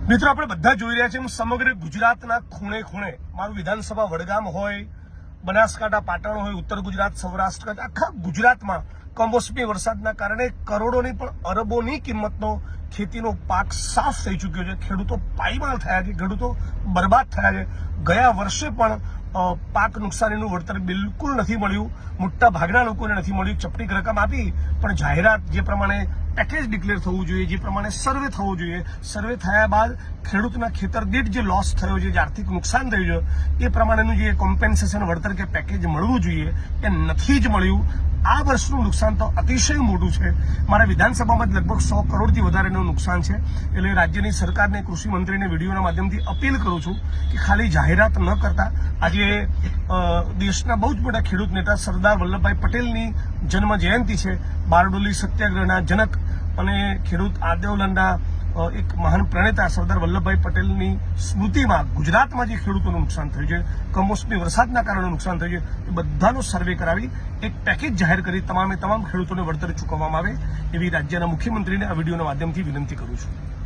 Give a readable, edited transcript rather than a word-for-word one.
મિત્રો, આપણે બધા જોઈ રહ્યા છીએ સમગ્ર ગુજરાતના ખૂણે ખૂણે, મારું વિધાનસભા વડગામ હોય, બનાસકાંઠા પાટણ હોય, ઉત્તર ગુજરાત, સૌરાષ્ટ્ર, આખા ગુજરાતમાં કમોસમી વરસાદના કારણે કરોડોની પણ અરબોની કિંમતનો ખેતીનો પાક સાફ થઈ ચૂક્યો છે. ખેડૂતો પાયમાલ થયા છે, ખેડૂતો બરબાદ થયા છે. ગયા વર્ષે પણ પાક નુકસાનીનું વળતર બિલકુલ નથી મળ્યું. મોટા ભાગના લોકોને નથી મળ્યું. ચપટી રકમ આપી પણ જાહેરાત જે પ્રમાણે પેકેજ ડિક્લેર થવું જોઈએ, જે પ્રમાણે સર્વે થવો જોઈએ, સર્વે થયા બાદ ખેડૂતના ખેતર દીઠ જે લોસ થયો છે, જે આર્થિક નુકસાન થયું છે, એ પ્રમાણેનું જે કોમ્પેન્સેશન વળતર કે પેકેજ મળવું જોઈએ એ નથી જ મળ્યું. આ વર્ષનું નુકસાન તો અતિશય મોટું છે. મારા વિધાનસભામાં જ લગભગ 100 કરોડથી વધારેનું નુકસાન છે. એટલે રાજ્યની સરકારને, કૃષિ મંત્રીને વિડીયોના માધ્યમથી અપીલ કરું છું કે ખાલી જાહેરાત ન કરતા આજે દેશના બહુ જ મોટા ખેડૂત નેતા સરદાર વલ્લભભાઈ પટેલની જન્મ જયંતિ છે. બારડોલી સત્યાગ્રહના જનક અને ખેડૂત આંદોલનના એક મહાન પ્રણેતા સરદાર વલ્લભભાઈ પટેલની સ્મૃતિમાં ગુજરાતમાં જે ખેડૂતોનું નુકસાન થયું છે, કમોસમી વરસાદના કારણે નુકસાન થયું છે, એ બધાનો સર્વે કરાવી એક પેકેજ જાહેર કરી તમામ ખેડૂતોને વળતર ચૂકવવામાં આવે એવી રાજ્યના મુખ્યમંત્રીને આ વિડીયોના માધ્યમથી વિનંતી કરું છું.